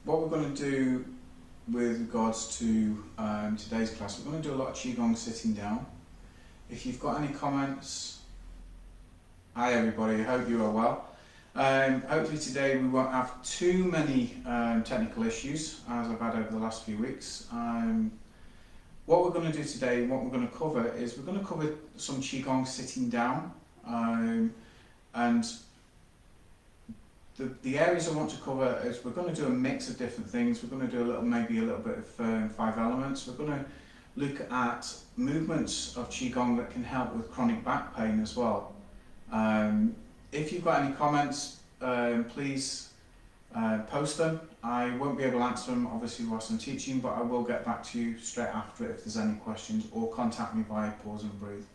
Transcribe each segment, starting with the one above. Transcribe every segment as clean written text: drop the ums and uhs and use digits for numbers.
what we're going to do with regards to today's class, we're going to do a lot of Qi Gong sitting down. If you've got any comments, hi everybody, I hope you are well. Hopefully today we won't have too many technical issues as I've had over the last few weeks. What we're going to do today, what we're going to cover is we're going to cover some Qi Gong sitting down, and the areas I want to cover is we're going to do a mix of different things. We're going to do maybe a little bit of 5 elements. We're going to look at movements of Qi Gong that can help with chronic back pain as well. If you've got any comments, please post them. I won't be able to answer them obviously whilst I'm teaching, but I will get back to you straight after it if there's any questions, or contact me via Pause and Breathe.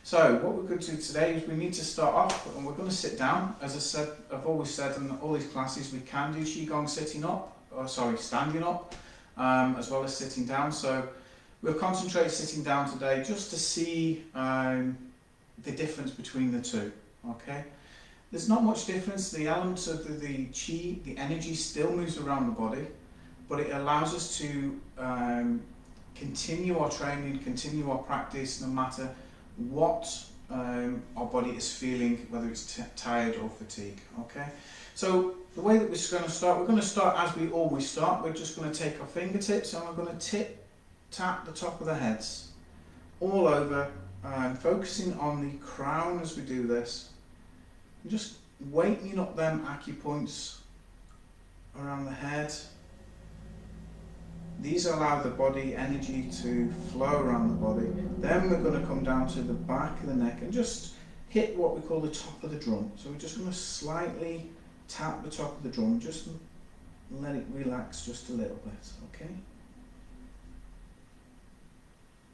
So what we're going to do today is we need to start off, and we're going to sit down. As I said, I've always said in all these classes we can do Qi Gong standing up, as well as sitting down. So we'll concentrate sitting down today just to see the difference between the two. Okay, there's not much difference. The elements of the Qi, the energy still moves around the body, but it allows us to continue our training, continue our practice, no matter what our body is feeling, whether it's tired or fatigued. Okay, so the way that we're going to start as we always start. We're just going to take our fingertips and we're going to tap the top of the heads all over, focusing on the crown as we do this, and just waking up them acupoints around the head. These allow the body energy to flow around the body. Then we're going to come down to the back of the neck and just hit what we call the top of the drum. So we're just going to slightly tap the top of the drum, just let it relax just a little bit, okay?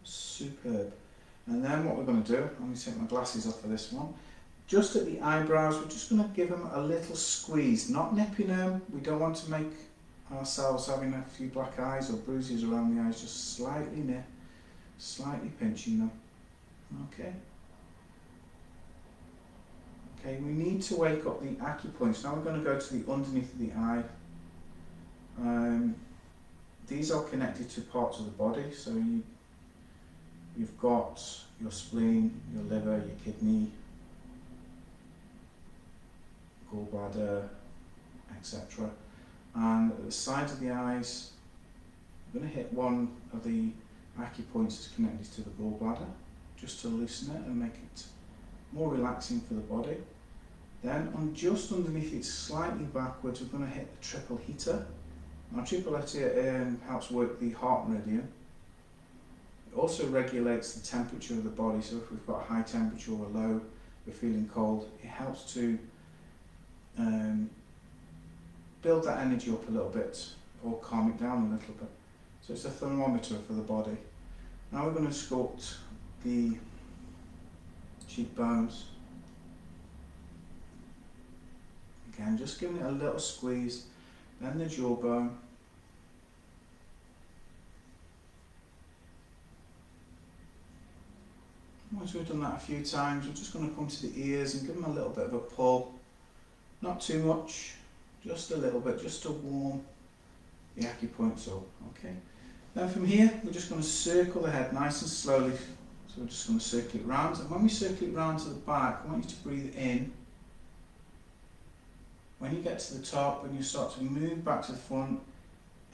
Superb. And then what we're going to do, let me take my glasses off for this one, just at the eyebrows, we're just going to give them a little squeeze, not nipping them. We don't want to make ourselves having a few black eyes or bruises around the eyes, just slightly nip, slightly pinching them. Okay. Okay, we need to wake up the acupoints. Now we're going to go to the underneath of the eye. These are connected to parts of the body, so you've got your spleen, your liver, your kidney, gallbladder, etc. And at the sides of the eyes, I'm going to hit one of the acupoints that's connected to the gallbladder, just to loosen it and make it more relaxing for the body. Then just underneath it, slightly backwards, we're going to hit the triple heater. Now triple heater helps work the heart meridian. It also regulates the temperature of the body, so if we've got high temperature or low, we're feeling cold, it helps to build that energy up a little bit or calm it down a little bit. So it's a thermometer for the body. Now we're going to sculpt the cheekbones. Again, just giving it a little squeeze, then the jawbone. Once we've done that a few times, we're just going to come to the ears and give them a little bit of a pull. Not too much, just a little bit, just to warm the acupoints up. Okay. Then from here, we're just going to circle the head nice and slowly. So we're just going to circle it round, and when we circle it round to the back, I want you to breathe in. When you get to the top, when you start to move back to the front,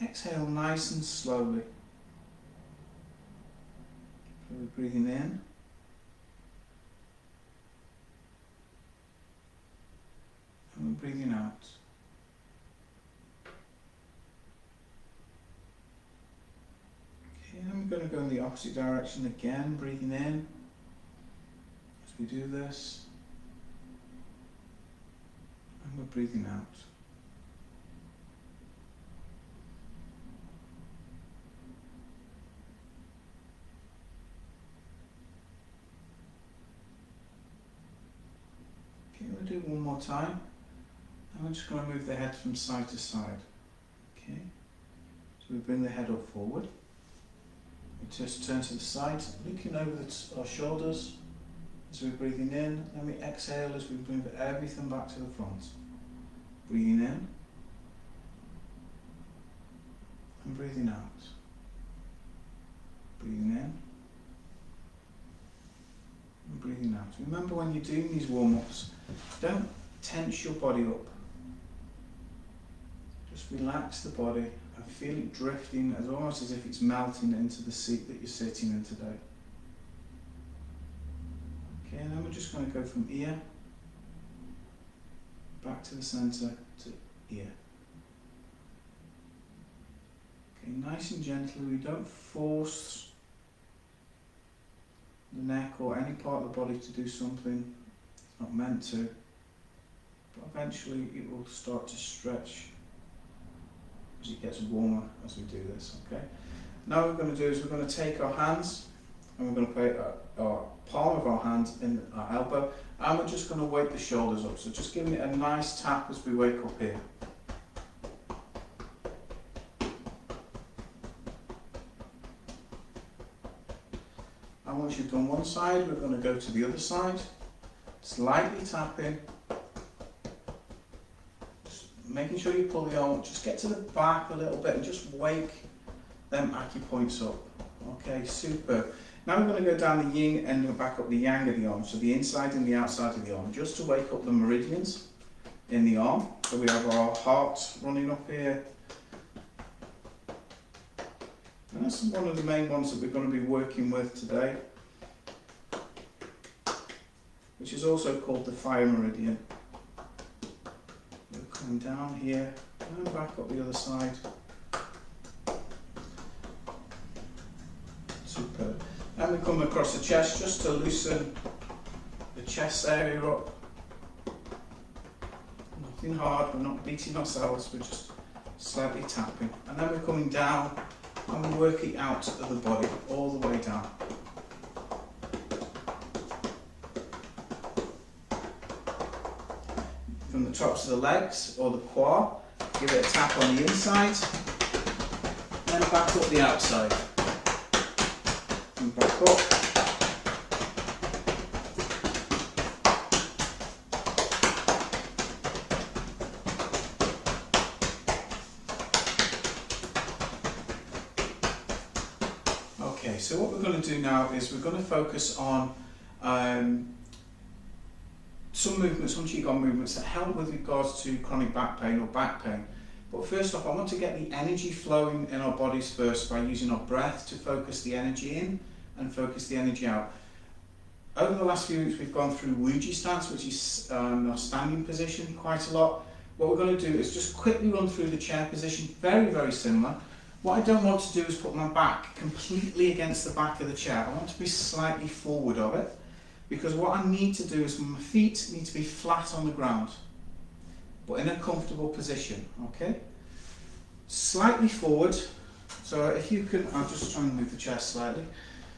exhale nice and slowly. So we're breathing in. And we're breathing out. Okay, then we're going to go in the opposite direction again, breathing in as we do this. And we're breathing out. Okay, we'll do it one more time. And we're just going to move the head from side to side. Okay, so we bring the head up forward. We just turn to the side, looking over our shoulders as we're breathing in. Then we exhale as we move everything back to the front. Breathing in. breathing out. Breathing in and breathing out. Remember, when you're doing these warm-ups, don't tense your body up. Just relax the body and feel it drifting, as almost as if it's melting into the seat that you're sitting in today. Okay, and then we're just going to go from ear back to the centre to ear. Okay, nice and gently. We don't force the neck or any part of the body to do something it's not meant to, but eventually it will start to stretch as it gets warmer as we do this. Okay. Now what we're going to do is we're going to take our hands and we're going to put our palm of our hand in our elbow, and we're just going to wake the shoulders up. So just giving it a nice tap as we wake up here. And once you've done one side, we're going to go to the other side, slightly tapping, just making sure you pull the arm, just get to the back a little bit and just wake them acupoints up. Okay, super. Now we're going to go down the yin and back up the yang of the arm, so the inside and the outside of the arm, just to wake up the meridians in the arm. So we have our heart running up here. And that's one of the main ones that we're going to be working with today, which is also called the fire meridian. We're coming down here and back up the other side. Superb. And we come across the chest just to loosen the chest area up. Nothing hard, we're not beating ourselves, we're just slightly tapping. And then we're coming down and we're working out of the body, all the way down. From the tops of the legs or the quad, give it a tap on the inside, then back up the outside. And back up. Okay, so what we're going to do now is we're going to focus on some movements, some Qi Gong movements that help with regards to chronic back pain or back pain. But first off, I want to get the energy flowing in our bodies first by using our breath to focus the energy in and focus the energy out. Over the last few weeks we've gone through Wuji stance, which is our standing position, quite a lot. What we're going to do is just quickly run through the chair position, very, very similar. What I don't want to do is put my back completely against the back of the chair. I want to be slightly forward of it, because what I need to do is my feet need to be flat on the ground, but in a comfortable position, okay? Slightly forward, so if you can, I'll just try and move the chest slightly.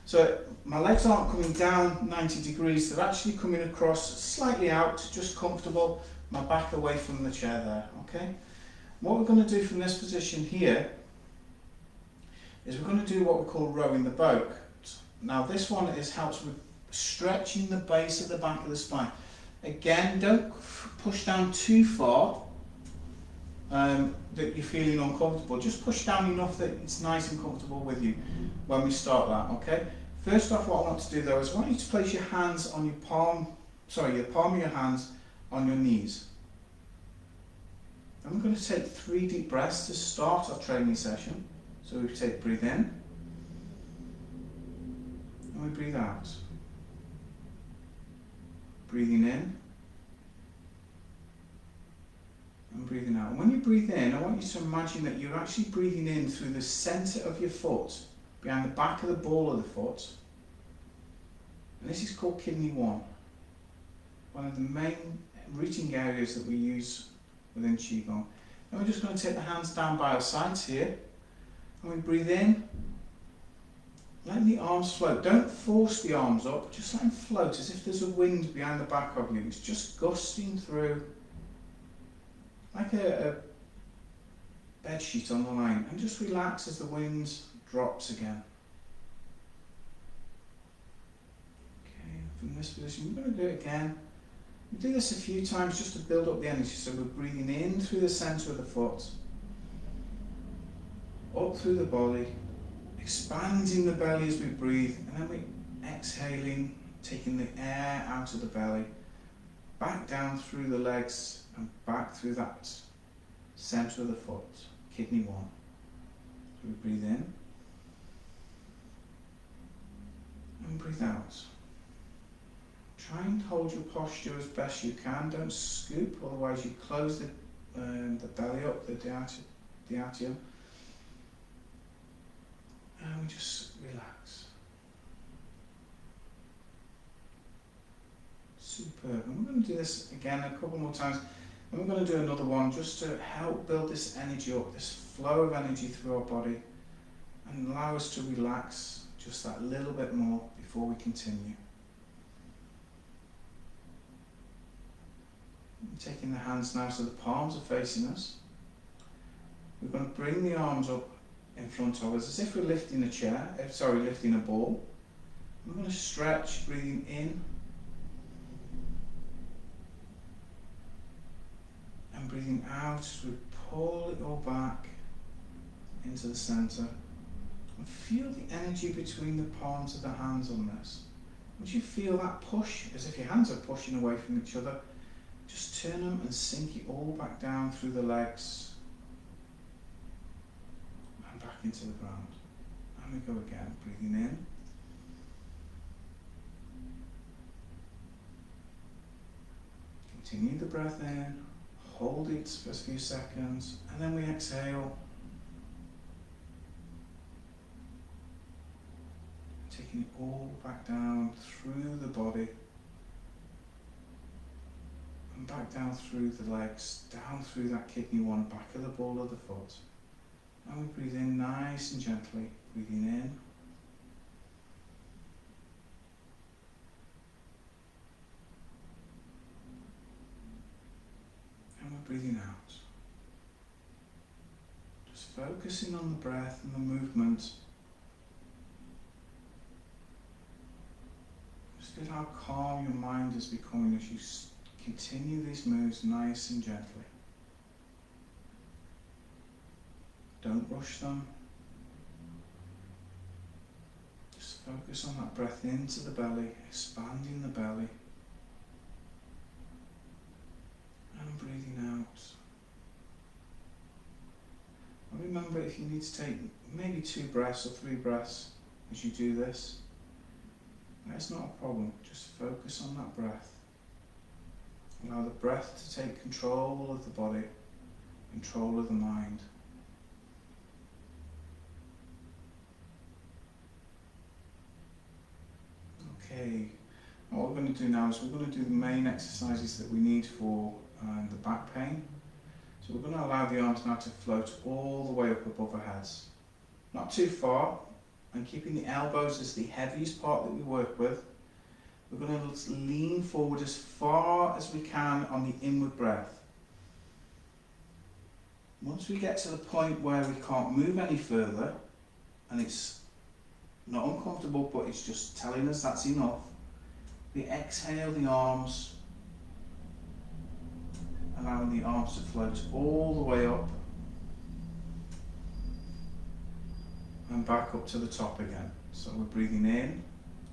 So my legs aren't coming down 90 degrees, they're actually coming across slightly out, just comfortable, my back away from the chair there, okay? What we're going to do from this position here is we're going to do what we call rowing the boat. Now this one helps with stretching the base of the back of the spine. Again, don't push down too far that you're feeling uncomfortable. Just push down enough that it's nice and comfortable with you when we start that, okay? First off, what I want to do though is I want you to place your hands on your palm of your hands on your knees. And we're going to take 3 deep breaths to start our training session. So we breathe in, and we breathe out. Breathing in, and breathing out. And when you breathe in, I want you to imagine that you're actually breathing in through the centre of your foot, behind the back of the ball of the foot. And this is called kidney 1, one of the main rooting areas that we use within Qi Gong. And we're just going to take the hands down by our sides here. And we breathe in, letting the arms float. Don't force the arms up, just let them float as if there's a wind behind the back of you. It's just gusting through like a bed sheet on the line, and just relax as the wind drops again. Okay, from this position, we're going to do it again. We do this a few times just to build up the energy. So we're breathing in through the centre of the foot. up through the body, expanding the belly as we breathe, and then we exhaling, taking the air out of the belly, back down through the legs and back through that centre of the foot, kidney 1. So we breathe in and breathe out. Try and hold your posture as best you can. Don't scoop, otherwise you close the belly up, the diaphragm. And we just relax. Superb. And we're going to do this again a couple more times. And we're going to do another one just to help build this energy up, this flow of energy through our body, and allow us to relax just that little bit more before we continue. Taking the hands now so the palms are facing us. We're going to bring the arms up in front of us as if we're lifting lifting a ball. We're going to stretch, breathing in and breathing out as we pull it all back into the centre. And feel the energy between the palms of the hands on this. Once you feel that push, as if your hands are pushing away from each other, just turn them and sink it all back down through the legs and back into the ground. And we go again, breathing in. Continue the breath in, hold it for a few seconds, and then we exhale. Taking it all back down through the body. And back down through the legs, down through that kidney 1, back of the ball of the foot. And we breathe in nice and gently, breathing in. And we're breathing out. Just focusing on the breath and the movement. Just feel how calm your mind is becoming as you continue these moves nice and gently. Don't rush them. Just focus on that breath into the belly, expanding the belly. And breathing out. And remember, if you need to take maybe 2 breaths or 3 breaths as you do this, that's not a problem. Just focus on that breath. Allow the breath to take control of the body, control of the mind. Okay, and what we're going to do now is we're going to do the main exercises that we need for the back pain. So we're going to allow the arms now to float all the way up above our heads. Not too far, and keeping the elbows as the heaviest part that we work with. We're going to lean forward as far as we can on the inward breath. Once we get to the point where we can't move any further, and it's not uncomfortable, but it's just telling us that's enough, we exhale the arms, allowing the arms to float all the way up and back up to the top again. So we're breathing in.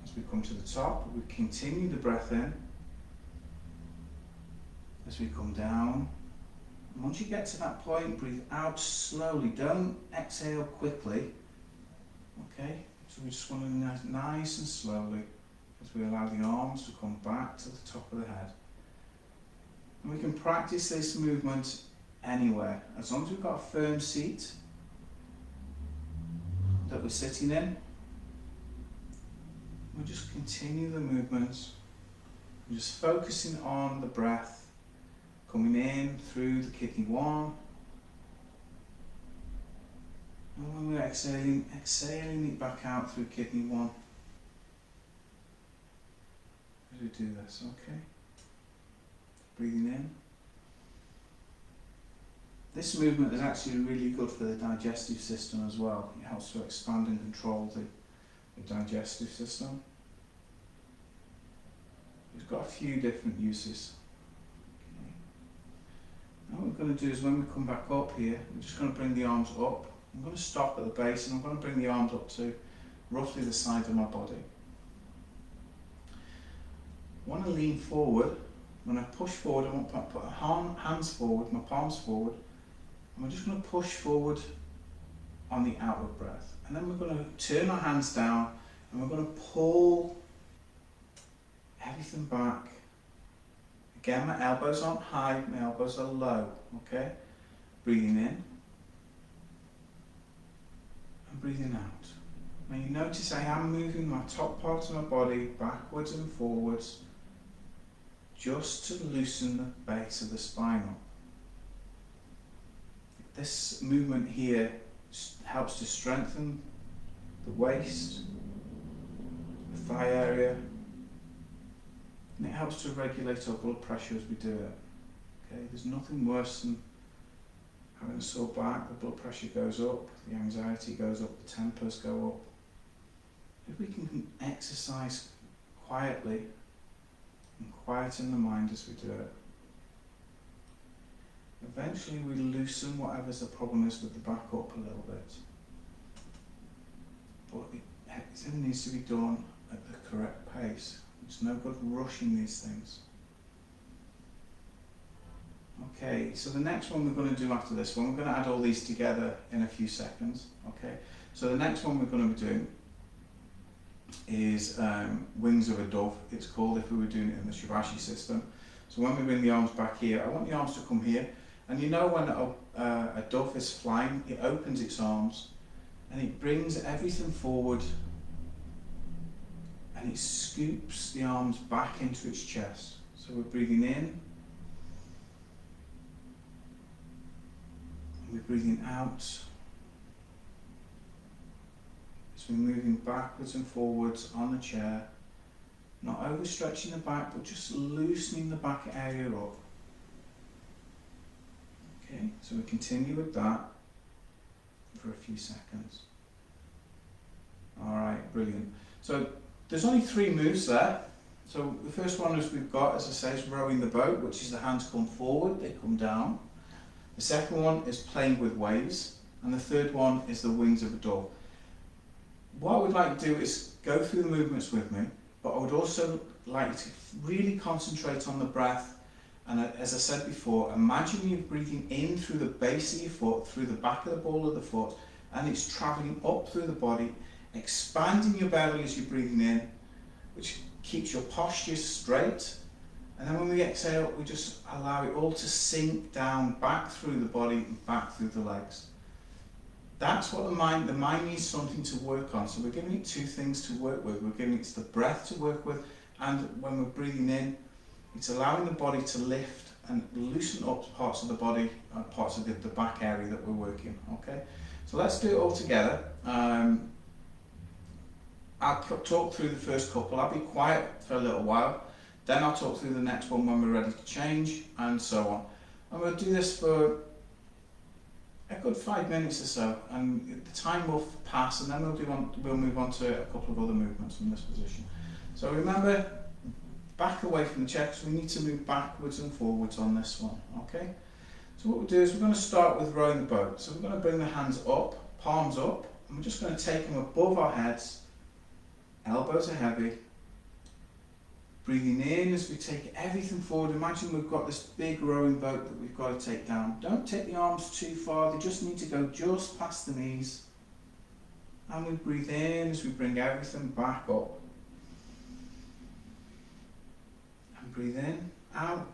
As we come to the top, we continue the breath in. As we come down, and once you get to that point, breathe out slowly. Don't exhale quickly. Okay, so we just want to nice and slowly as we allow the arms to come back to the top of the head. And we can practice this movement anywhere, as long as we've got a firm seat that we're sitting in. We'll just continue the movements, just focusing on the breath, coming in through the kidney 1, and when we're exhaling it back out through kidney 1. As we do this, okay? Breathing in. This movement is actually really good for the digestive system as well. It helps to expand and control the digestive system. It's got a few different uses. Okay. Now what we're going to do is when we come back up here, we're just going to bring the arms up I'm going to stop at the base and I'm going to bring the arms up to roughly the side of my body. I want to lean forward. When I push forward, I want to put my hands forward, my palms forward, and we're just going to push forward on the outward breath. And then we're going to turn our hands down and we're going to pull everything back. Again, my elbows aren't high, my elbows are low, okay? Breathing in and breathing out. Now you notice I am moving my top part of my body backwards and forwards just to loosen the base of the spine up. This movement here helps to strengthen the waist, the thigh area, and it helps to regulate our blood pressure as we do it. Okay, there's nothing worse than having a sore back. The blood pressure goes up, the anxiety goes up, the tempers go up. If we can exercise quietly and quieten the mind as we do it, eventually we loosen whatever the problem is with the back up a little bit. But it needs to be done at the correct pace. It's no good rushing these things. Okay, so the next one we're going to do after this one, we're going to add all these together in a few seconds. Okay, so the next one we're going to be doing is wings of a dove, it's called, if we were doing it in the Shivashi system. So when we bring the arms back here, I want the arms to come here, and you know when a dove is flying, it opens its arms and it brings everything forward and it scoops the arms back into its chest. So we're breathing in and we're breathing out. So we're moving backwards and forwards on the chair, not overstretching the back, but just loosening the back area up. Okay, so we continue with that for a few seconds. Alright, brilliant. So there's only 3 moves there. So the first one is we've got, as I say, is rowing the boat, which is the hands come forward, they come down. The second one is playing with waves, and the third one is the wings of a dove. What I would like to do is go through the movements with me, but I would also like to really concentrate on the breath. And as I said before, imagine you're breathing in through the base of your foot, through the back of the ball of the foot, and it's travelling up through the body, expanding your belly as you're breathing in, which keeps your posture straight. And then when we exhale, we just allow it all to sink down back through the body and back through the legs. That's what the mind needs something to work on. So we're giving it 2 things to work with. We're giving it the breath to work with, and when we're breathing in, it's allowing the body to lift and loosen up parts of the body, parts of the back area that we're working. Okay, so let's do it all together. I'll talk through the first couple. I'll be quiet for a little while. Then I'll talk through the next one when we're ready to change, and so on. And we'll do this for a good 5 minutes or so, and the time will pass, and then we'll move on to a couple of other movements from this position. So remember, back away from the chair, because we need to move backwards and forwards on this one. Okay. So what we'll do is we're going to start with rowing the boat. So we're going to bring the hands up, palms up, and we're just going to take them above our heads. Elbows are heavy. Breathing in as we take everything forward. Imagine we've got this big rowing boat that we've got to take down. Don't take the arms too far, they just need to go just past the knees. And we breathe in as we bring everything back up. And breathe in, out.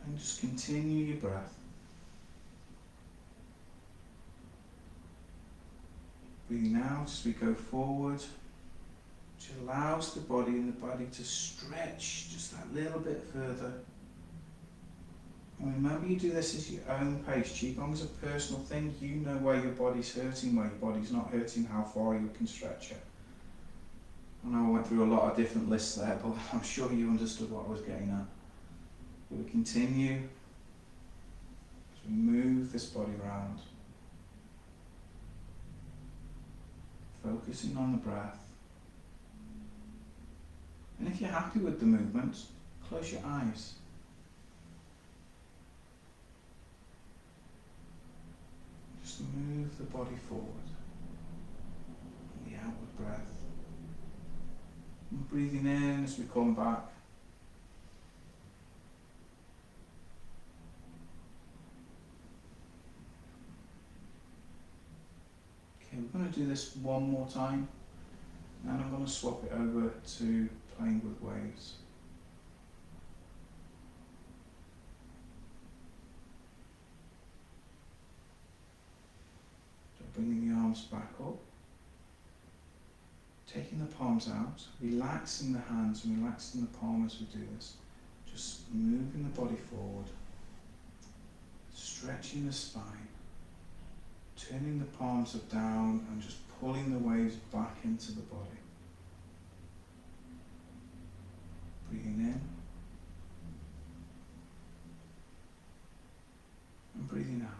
And just continue your breath. Breathing out as we go forward, which allows the body to stretch just that little bit further. And remember, you do this at your own pace. Qi Gong is a personal thing. You know where your body's hurting, where your body's not hurting, how far you can stretch it. I know I went through a lot of different lists there, but I'm sure you understood what I was getting at. But we continue as we move this body around, focusing on the breath. And if you're happy with the movement, close your eyes. body forward. And the outward breath. And breathing in as we come back. Okay, we're going to do this one more time, and I'm going to swap it over to playing with waves. So bringing the arms back up, taking the palms out, relaxing the hands and relaxing the palm as we do this. Just moving the body forward, stretching the spine, turning the palms up down and just pulling the waves back into the body. Breathing in and breathing out.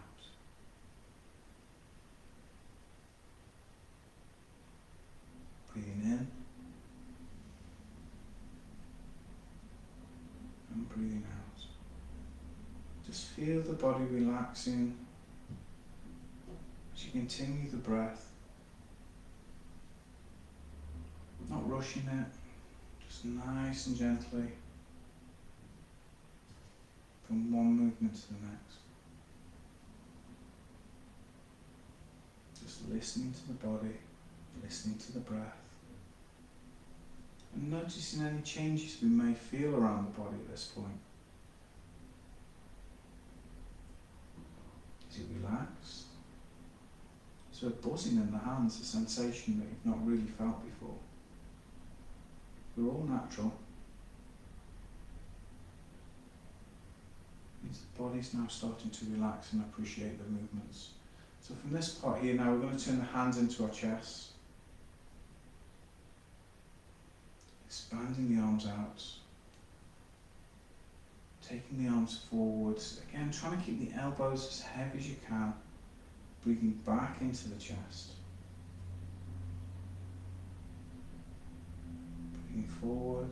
Breathing in and breathing out. Just feel the body relaxing as you continue the breath. Not rushing it, just nice and gently from one movement to the next. Just listening to the body, listening to the breath, and noticing any changes we may feel around the body at this point. Is it relaxed? Is there a buzzing in the hands, a sensation that you've not really felt before? We're all natural. Means the body's now starting to relax and appreciate the movements. So from this part here now, we're going to turn the hands into our chest. Expanding the arms out. Taking the arms forwards. Again, trying to keep the elbows as heavy as you can. Breathing back into the chest. Breathing forward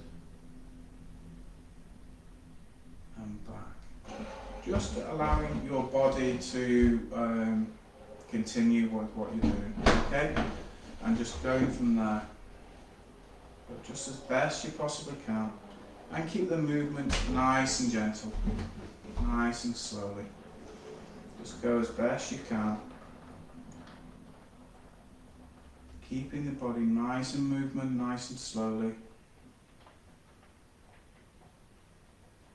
and back. Just allowing your body to continue with what you're doing, okay? And just going from there, but just as best you possibly can, and keep the movement nice and gentle, nice and slowly. Just go as best you can, keeping the body nice and movement, nice and slowly.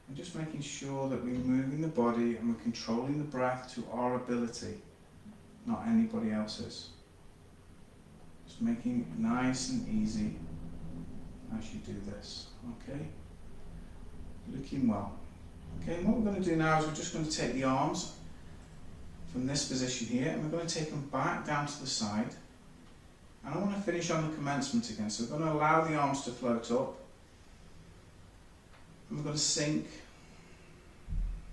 And just making sure that we're moving the body and we're controlling the breath to our ability, not anybody else's. Just making it nice and easy as you do this, okay? Looking well. Okay, and what we're going to do now is we're just going to take the arms from this position here and we're going to take them back down to the side. And I want to finish on the commencement again, so we're going to allow the arms to float up. And we're going to sink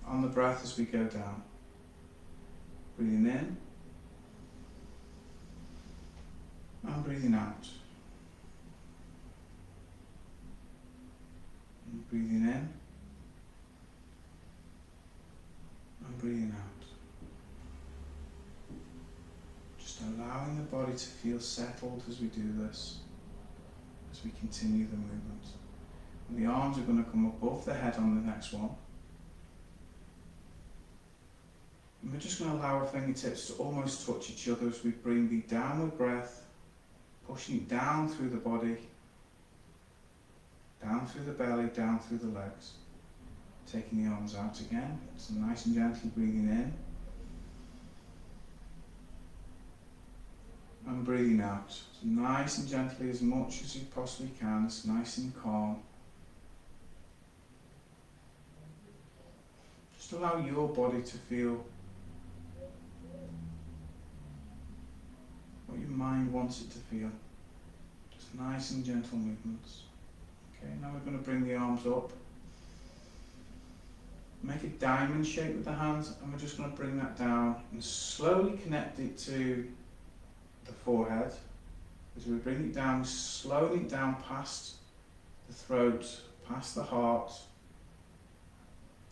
on the breath as we go down. Breathing in and breathing out. And breathing in and breathing out. Just allowing the body to feel settled as we do this, as we continue the movement. And the arms are going to come above the head on the next one. And we're just going to allow our fingertips to almost touch each other as we bring the downward breath, pushing it down through the body, down through the belly, down through the legs. Taking the arms out again, so nice and gently breathing in. And breathing out. So nice and gently, as much as you possibly can, it's nice and calm. Just allow your body to feel what your mind wants it to feel. Just nice and gentle movements. Okay, now we're going to bring the arms up. Make a diamond shape with the hands, and we're just going to bring that down and slowly connect it to the forehead. As we bring it down, slowly down past the throat, past the heart,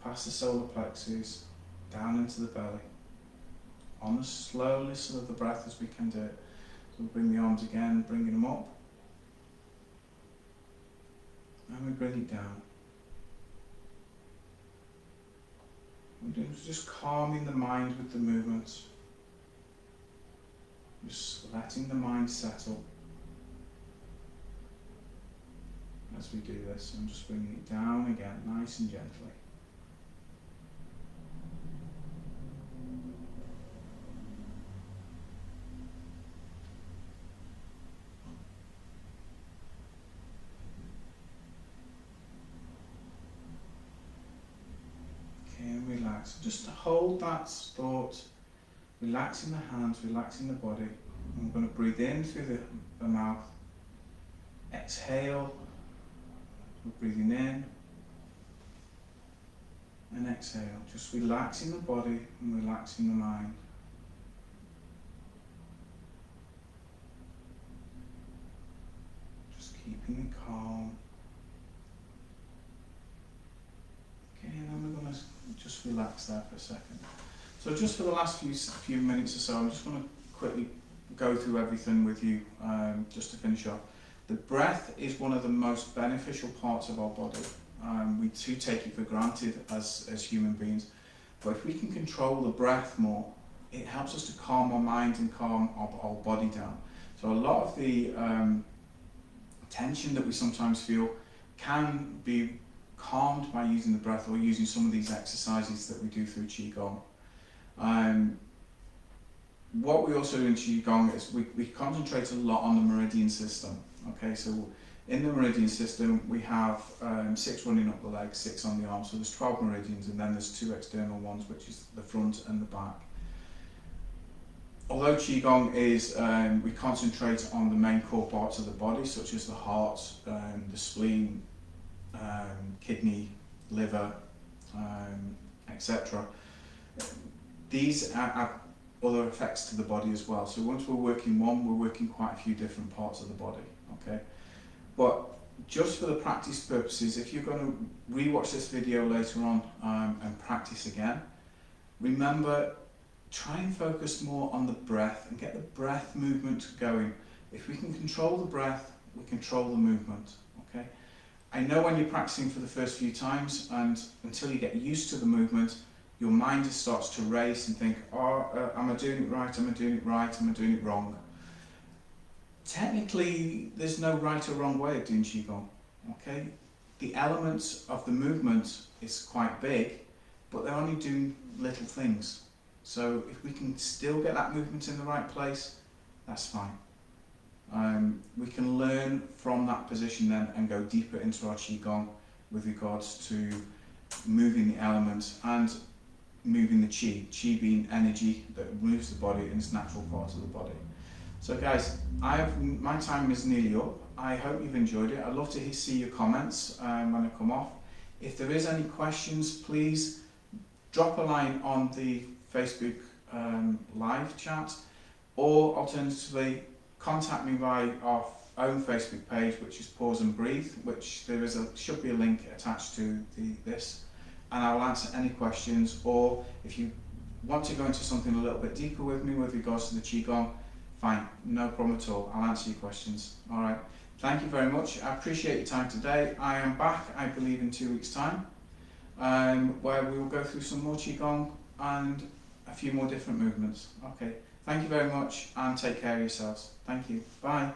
past the solar plexus, down into the belly, on the slowest of the breath as we can do it. So we'll bring the arms again, bringing them up. And we bring it down. We're doing just calming the mind with the movements. Just letting the mind settle. As we do this, I'm just bringing it down again, nice and gently. Okay, and relax. Just hold that thought, relaxing the hands, relaxing the body. I'm going to breathe in through the mouth. Exhale. We're breathing in and exhale, just relaxing the body and relaxing the mind. Just keeping it calm. Okay, and then we're going to just relax there for a second. So just for the last few minutes or so, I'm just going to quickly go through everything with you, just to finish up. The breath is one of the most beneficial parts of our body. We do take it for granted as human beings, but if we can control the breath more, it helps us to calm our mind and calm our body down. So a lot of the tension that we sometimes feel can be calmed by using the breath or using some of these exercises that we do through Qi Gong. What we also do in Qi Gong is we concentrate a lot on the Meridian System. Okay, so in the Meridian System we have 6 running up the legs, 6 on the arms, so there's 12 meridians, and then there's 2 external ones, which is the front and the back. Although Qi Gong is, we concentrate on the main core parts of the body, such as the heart, the spleen, kidney, liver, etc. These have other effects to the body as well. So once we're working one, we're working quite a few different parts of the body. Okay, but just for the practice purposes, if you're going to re-watch this video later on and practice again, remember, try and focus more on the breath and get the breath movement going. If we can control the breath, we control the movement. Okay, I know when you're practicing for the first few times, and until you get used to the movement, your mind just starts to race and think, am I doing it right, am I doing it right, am I doing it wrong? Technically, there's no right or wrong way of doing Qi Gong. Okay, the elements of the movement is quite big, but they're only doing little things. So if we can still get that movement in the right place, that's fine. We can learn from that position then and go deeper into our Qi Gong with regards to moving the elements and moving the Qi being energy that moves the body in its natural part of the body. So guys, my time is nearly up. I hope you've enjoyed it. I'd love to see your comments when I come off. If there is any questions, please drop a line on the Facebook live chat, or alternatively contact me by our own Facebook page, which is Pause and Breathe, which there is should be a link attached to this, and I will answer any questions. Or if you want to go into something a little bit deeper with me with regards to the Qi Gong, fine, no problem at all. I'll answer your questions. All right. Thank you very much. I appreciate your time today. I am back, I believe, in 2 weeks' time, where we will go through some more Qi Gong and a few more different movements. Okay. Thank you very much, and take care of yourselves. Thank you. Bye.